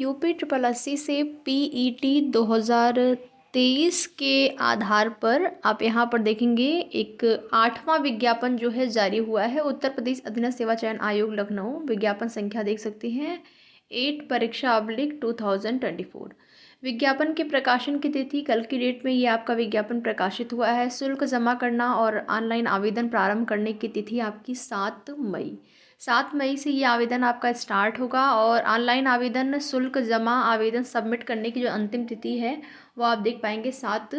UP triple SC से PET 2023 के आधार पर आप यहाँ पर देखेंगे एक 8वां विज्ञापन जो है जारी हुआ है। उत्तर प्रदेश अधीनस्थ सेवा चयन आयोग लखनऊ, विज्ञापन संख्या देख सकते हैं 8 परीक्षा / 2024। विज्ञापन के प्रकाशन की तिथि कल की डेट में ये आपका विज्ञापन प्रकाशित हुआ है। शुल्क जमा करना और ऑनलाइन आवेदन प्रारंभ करने की तिथि आपकी 7 मई से ये आवेदन आपका स्टार्ट होगा। और ऑनलाइन आवेदन शुल्क जमा आवेदन सबमिट करने की जो अंतिम तिथि है वो आप देख पाएंगे 7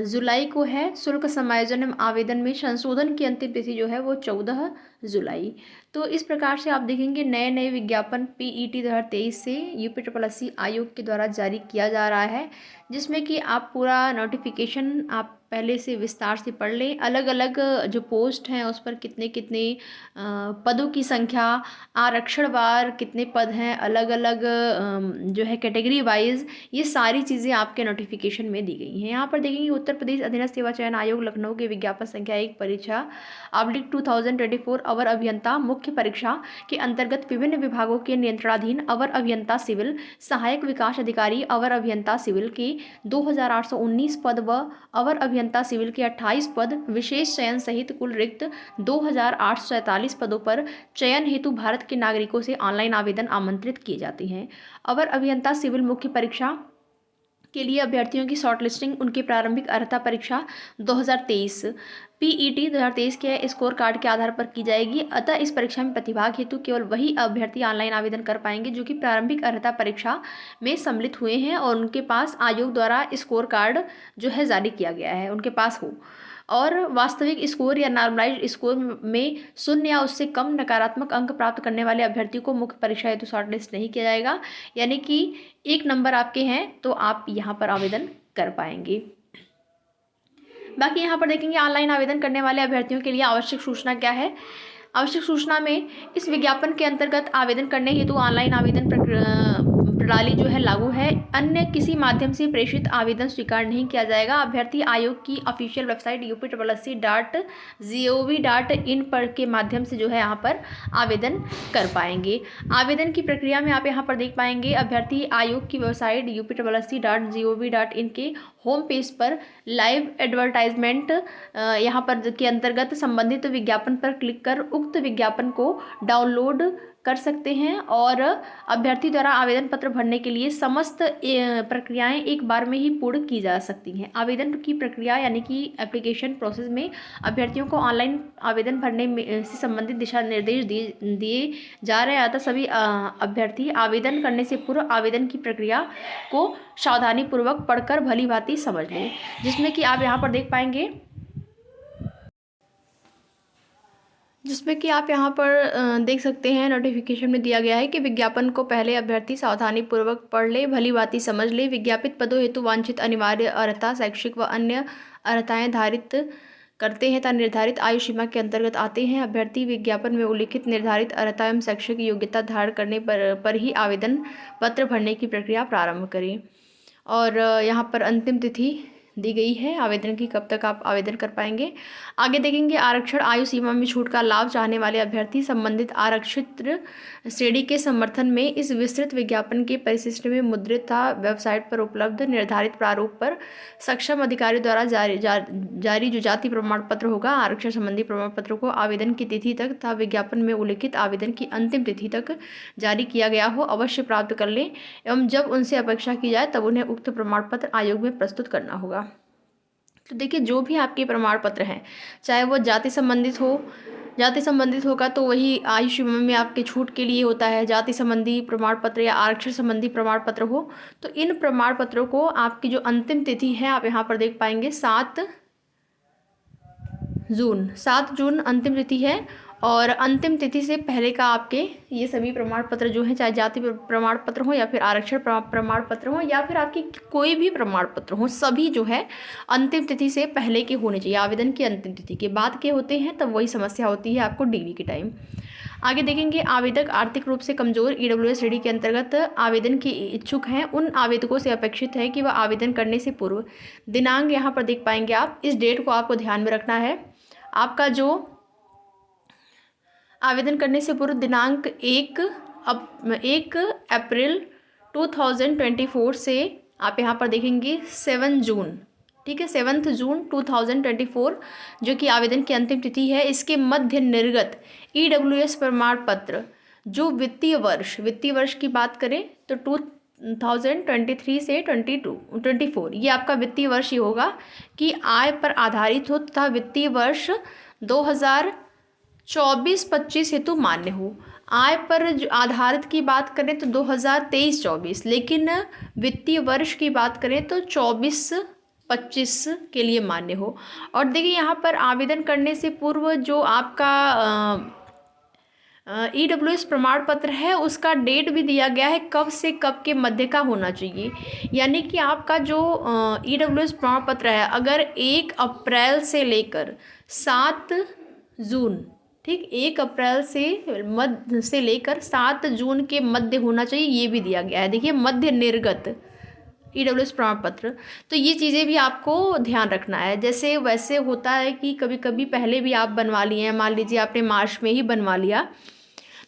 जुलाई को है। शुल्क समायोजन एवं आवेदन में संशोधन की अंतिम तिथि जो है वो 14 जुलाई। तो इस प्रकार से आप देखेंगे नए नए विज्ञापन पीईटी 2023 से यूपी ट्रिपल एससी आयोग के द्वारा जारी किया जा रहा है, जिसमें कि आप पूरा नोटिफिकेशन आप पहले से विस्तार से पढ़ लें। अलग अलग जो पोस्ट हैं उस पर कितने कितने पदों की संख्या, आरक्षणवार कितने पद हैं, अलग अलग जो है कैटेगरी वाइज, ये सारी चीज़ें आपके नोटिफिकेशन में दी गई हैं। यहाँ पर देखेंगे उत्तर प्रदेश अधीनस्थ सेवा चयन आयोग लखनऊ के विज्ञापन संख्या 1 परीक्षा / 2024 अवर अभियंता मुख्य परीक्षा के अंतर्गत विभिन्न विभागों के नियंत्रणाधीन अवर अभियंता सिविल, सहायक विकास अधिकारी अवर अभियंता सिविल के 2819 पद व अवर अभियंता सिविल के 28 पद, विशेष चयन सहित कुल रिक्त 2847 पदों पर चयन हेतु भारत के नागरिकों से ऑनलाइन आवेदन आमंत्रित किए जाते हैं। अवर अभियंता सिविल मुख्य परीक्षा के लिए अभ्यर्थियों की शॉर्टलिस्टिंग उनकी प्रारंभिक अर्हता परीक्षा 2023 पीईटी 2023 के स्कोर कार्ड के आधार पर की जाएगी। अतः इस परीक्षा में प्रतिभाग हेतु केवल वही अभ्यर्थी ऑनलाइन आवेदन कर पाएंगे जो कि प्रारंभिक अर्हता परीक्षा में सम्मिलित हुए हैं और उनके पास आयोग द्वारा स्कोर कार्ड जो है जारी किया गया है उनके पास हो, और वास्तविक स्कोर या नॉर्मलाइज्ड स्कोर में 0 या उससे कम नकारात्मक अंक प्राप्त करने वाले अभ्यर्थी को मुख्य परीक्षा हेतु शॉर्टलिस्ट नहीं किया जाएगा। यानी कि 1 नंबर आपके हैं तो आप यहाँ पर आवेदन कर पाएंगे। बाकी यहाँ पर देखेंगे ऑनलाइन आवेदन करने वाले अभ्यर्थियों के लिए आवश्यक सूचना क्या है। आवश्यक सूचना में इस विज्ञापन के अंतर्गत आवेदन करने हेतु ऑनलाइन आवेदन प्रणाली जो है लागू है। अन्य किसी माध्यम से प्रेषित आवेदन स्वीकार नहीं किया जाएगा। अभ्यर्थी आयोग की ऑफिशियल वेबसाइट upsc.gov.in पर के माध्यम से जो है यहाँ पर आवेदन कर पाएंगे। आवेदन की प्रक्रिया में आप यहाँ पर देख पाएंगे अभ्यर्थी आयोग की वेबसाइट upsc.gov.in के होम पेज पर लाइव एडवर्टाइजमेंट यहाँ पर के अंतर्गत संबंधित विज्ञापन पर क्लिक कर उक्त विज्ञापन को डाउनलोड कर सकते हैं और अभ्यर्थी द्वारा आवेदन पत्र भरने के लिए समस्त प्रक्रियाएं एक बार में ही पूर्ण की जा सकती हैं। आवेदन की प्रक्रिया यानी कि एप्लीकेशन प्रोसेस में अभ्यर्थियों को ऑनलाइन आवेदन भरने में से संबंधित दिशा निर्देश दिए जा रहे हैं। अतः सभी अभ्यर्थी आवेदन करने से पूर्व आवेदन की प्रक्रिया को सावधानीपूर्वक पढ़कर भली भांति समझ लें, जिसमें कि आप यहाँ पर देख पाएंगे देख सकते हैं नोटिफिकेशन में दिया गया है कि विज्ञापन को पहले अभ्यर्थी सावधानीपूर्वक पढ़ ले, भली भांति समझ ले। विज्ञापित पदों हेतु वांछित अनिवार्य अर्हता, शैक्षिक व अन्य अर्हताएं धारित करते हैं तथा निर्धारित आयु सीमा के अंतर्गत आते हैं। अभ्यर्थी विज्ञापन में उल्लिखित निर्धारित अर्हता एवं शैक्षिक योग्यता धारण करने पर ही आवेदन पत्र भरने की प्रक्रिया प्रारंभ करें। और यहाँ पर अंतिम तिथि दी गई है आवेदन की, कब तक आप आवेदन कर पाएंगे। आगे देखेंगे आरक्षण आयु सीमा में छूट का लाभ चाहने वाले अभ्यर्थी संबंधित आरक्षित श्रेणी के समर्थन में इस विस्तृत विज्ञापन के परिशिष्ट में मुद्रित था वेबसाइट पर उपलब्ध निर्धारित प्रारूप पर सक्षम अधिकारी द्वारा जारी जो जाति प्रमाण पत्र होगा, आरक्षण संबंधी प्रमाण पत्र को आवेदन की तिथि तक तथा विज्ञापन में उल्लिखित आवेदन की अंतिम तिथि तक जारी किया गया हो अवश्य प्राप्त कर लें एवं जब उनसे अपेक्षा की जाए तब उन्हें उक्त प्रमाण पत्र आयोग में प्रस्तुत करना होगा। तो देखिए जो भी आपके प्रमाण पत्र हैं, चाहे वो जाति संबंधित होगा तो वही आयु सीमा में आपके छूट के लिए होता है। जाति संबंधी प्रमाण पत्र या आरक्षण संबंधी प्रमाण पत्र हो तो इन प्रमाण पत्रों को आपकी जो अंतिम तिथि है आप यहाँ पर देख पाएंगे 7 जून अंतिम तिथि है। और अंतिम तिथि से पहले का आपके ये सभी प्रमाण पत्र जो हैं, चाहे जाति प्रमाण पत्र हो या फिर आरक्षण प्रमाण पत्र हो या फिर आपकी कोई भी प्रमाण पत्र हो, सभी जो है अंतिम तिथि से पहले के होने चाहिए। आवेदन की अंतिम तिथि के बाद के होते हैं तब वही समस्या होती है आपको डिग्री के टाइम। आगे देखेंगे आवेदक आर्थिक रूप से कमजोर ईडब्ल्यूएस श्रेणी के अंतर्गत आवेदन के इच्छुक हैं। उन आवेदकों से अपेक्षित है कि वह आवेदन करने से पूर्व दिनांक यहाँ पर देख पाएंगे आप, इस डेट को आपको ध्यान में रखना है। आपका जो आवेदन करने से पूर्व दिनांक 1 अप्रैल 2024 से आप यहाँ पर देखेंगे 7 जून, ठीक है, 7 जून 2024 जो कि आवेदन की अंतिम तिथि है। इसके मध्य निर्गत EWS प्रमाण पत्र जो वित्तीय वर्ष की बात करें तो 2023 से 24 ये आपका वित्तीय वर्ष ही होगा कि आय पर आधारित हो तथा वित्तीय वर्ष 2024-25 हेतु मान्य हो। आय पर जो आधारित की बात करें तो 2023-24, लेकिन वित्तीय वर्ष की बात करें तो 24-25 के लिए मान्य हो। और देखिए यहाँ पर आवेदन करने से पूर्व जो आपका EWS प्रमाण पत्र है उसका डेट भी दिया गया है, कब से कब के मध्य का होना चाहिए। यानी कि आपका जो EWS प्रमाण पत्र है अगर 1 अप्रैल से लेकर 7 जून, ठीक, 1 अप्रैल से लेकर 7 जून के मध्य होना चाहिए, ये भी दिया गया है। देखिए मध्य निर्गत EWS प्रमाण पत्र, तो ये चीज़ें भी आपको ध्यान रखना है। जैसे वैसे होता है कि कभी कभी पहले भी आप बनवा लिए हैं, मान लीजिए आपने मार्च में ही बनवा लिया,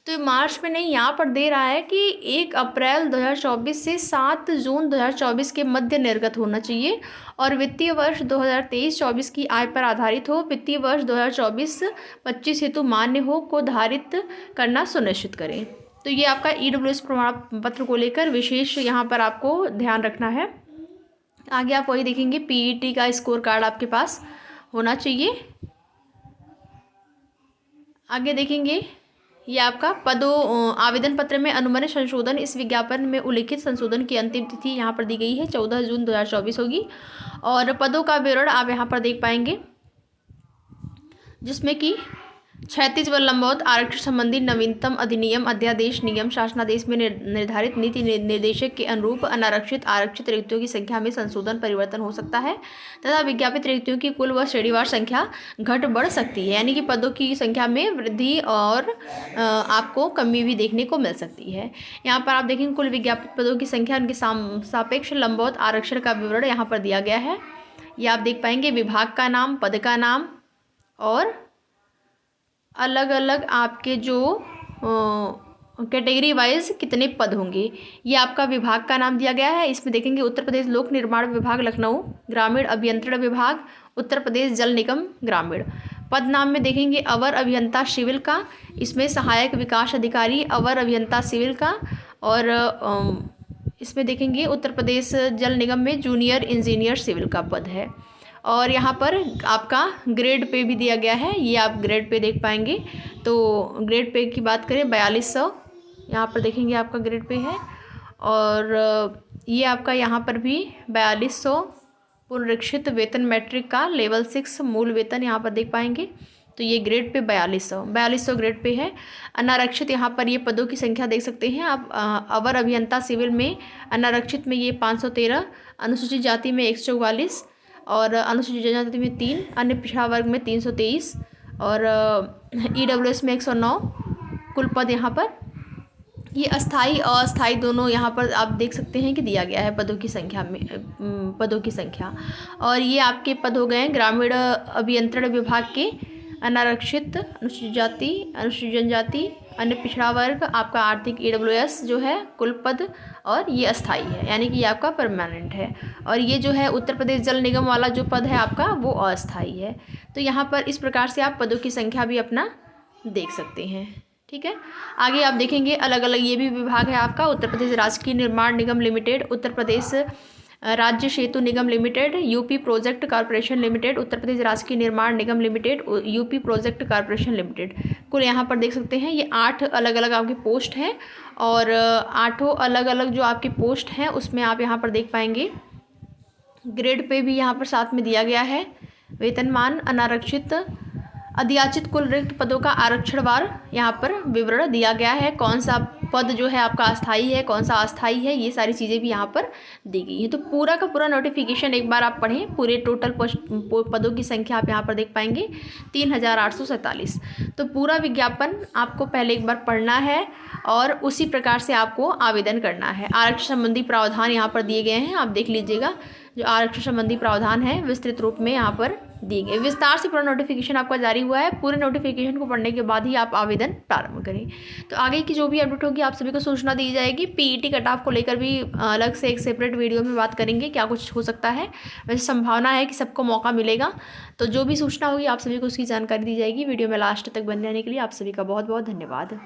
तो मार्च में नहीं, यहाँ पर दे रहा है कि 1 अप्रैल 2024 से 7 जून 2024 के मध्य निर्गत होना चाहिए और वित्तीय वर्ष 2023-24 की आय पर आधारित हो, वित्तीय वर्ष 2024-25 हेतु मान्य हो को धारित करना सुनिश्चित करें। तो ये आपका EWS प्रमाण पत्र को लेकर विशेष यहाँ पर आपको ध्यान रखना है। आगे आप वही देखेंगे, PET का स्कोर कार्ड आपके पास होना चाहिए। आगे देखेंगे ये आपका आवेदन पत्र में अनुमन्य संशोधन, इस विज्ञापन में उल्लिखित संशोधन की अंतिम तिथि यहाँ पर दी गई है 14 जून 2024 होगी। और पदों का विवरण आप यहाँ पर देख पाएंगे जिसमें कि क्षैतिज व लंबवत आरक्षण संबंधी नवीनतम अधिनियम, अध्यादेश, नियम, शासनादेश में निर्धारित नीति निर्देशक के अनुरूप अनारक्षित आरक्षित रिक्तियों की संख्या में संशोधन परिवर्तन हो सकता है तथा विज्ञापित रिक्तियों की कुल व श्रेणीवार संख्या घट बढ़ सकती है। यानी कि पदों की संख्या में वृद्धि और आपको कमी भी देखने को मिल सकती है। यहाँ पर आप देखेंगे कुल विज्ञापित पदों की संख्या, उनके सापेक्ष लंबवत आरक्षण का विवरण यहाँ पर दिया गया है। ये आप देख पाएंगे, विभाग का नाम, पद का नाम और अलग अलग आपके जो कैटेगरी वाइज कितने पद होंगे, ये आपका विभाग का नाम दिया गया है। इसमें देखेंगे उत्तर प्रदेश लोक निर्माण विभाग लखनऊ, ग्रामीण अभियंत्रण विभाग, उत्तर प्रदेश जल निगम ग्रामीण। पद नाम में देखेंगे अवर अभियंता सिविल का, इसमें सहायक विकास अधिकारी अवर अभियंता सिविल का, और इसमें देखेंगे उत्तर प्रदेश जल निगम में जूनियर इंजीनियर सिविल का पद है। और यहाँ पर आपका ग्रेड पे भी दिया गया है, ये आप ग्रेड पे देख पाएंगे। तो ग्रेड पे की बात करें 4200 यहाँ पर देखेंगे आपका ग्रेड पे है। और ये आपका यहाँ पर भी 4200 पुनरीक्षित वेतन मैट्रिक का लेवल 6 मूल वेतन यहाँ पर देख पाएंगे। तो ये ग्रेड पे 4200 ग्रेड पे है। अनारक्षित यहाँ पर ये पदों की संख्या देख सकते हैं आप। अवर अभियंता सिविल में अनारक्षित में ये 513, अनुसूचित जाति में 144 और अनुसूचित जनजाति में 3, अन्य पिछड़ा वर्ग में 323 और EWS में 109 कुल पद यहाँ पर। ये अस्थाई और अस्थाई दोनों यहाँ पर आप देख सकते हैं कि दिया गया है पदों की संख्या। और ये आपके पद हो गए ग्रामीण अभियंत्रण विभाग के अनारक्षित, अनुसूचित जाति, अनुसूचित जनजाति, अन्य पिछड़ा वर्ग, आपका आर्थिक EWS जो है कुल पद, और ये अस्थाई है यानी कि ये आपका परमानेंट है। और ये जो है उत्तर प्रदेश जल निगम वाला जो पद है आपका वो अस्थाई है। तो यहाँ पर इस प्रकार से आप पदों की संख्या भी अपना देख सकते हैं, ठीक है। आगे आप देखेंगे अलग अलग ये भी विभाग है आपका। उत्तर Pradesh Rajkiya Nirman Nigam limited, Uttar Pradesh Rajya Setu Nigam limited, UP project corporation limited, Uttar Pradesh Rajkiya Nirman Nigam limited, UP project corporation limited. कुल यहाँ पर देख सकते हैं ये 8 अलग अलग आपकी पोस्ट हैं और 8 अलग अलग जो आपकी पोस्ट हैं उसमें आप यहाँ पर देख पाएंगे ग्रेड पे भी यहाँ पर साथ में दिया गया है। वेतनमान, अनारक्षित, अधियाचित कुल रिक्त पदों का आरक्षणवार यहाँ पर विवरण दिया गया है। कौन सा पद जो है आपका अस्थाई है, कौन सा अस्थाई है, ये सारी चीज़ें भी यहाँ पर दी गई हैं। तो पूरा का पूरा नोटिफिकेशन एक बार आप पढ़ें। पूरे टोटल पदों की संख्या आप यहाँ पर देख पाएंगे 3847। तो पूरा विज्ञापन आपको पहले एक बार पढ़ना है और उसी प्रकार से आपको आवेदन करना है। आरक्षण संबंधी प्रावधान यहाँ पर दिए गए हैं, आप देख लीजिएगा। जो आरक्षण संबंधी प्रावधान है विस्तृत रूप में यहाँ पर दिए गए। विस्तार से पूरा नोटिफिकेशन आपका जारी हुआ है। पूरे नोटिफिकेशन को पढ़ने के बाद ही आप आवेदन प्रारंभ करें। तो आगे की जो भी अपडेट होगी होगी आप सभी को सूचना दी जाएगी। पीईटी कट ऑफ को लेकर भी अलग से एक सेपरेट वीडियो में बात करेंगे क्या कुछ हो सकता है। वैसे संभावना है कि सबको मौका मिलेगा, तो जो भी सूचना होगी आप सभी को उसकी जानकारी दी जाएगी। वीडियो में लास्ट तक बने रहने के लिए आप सभी का बहुत बहुत धन्यवाद।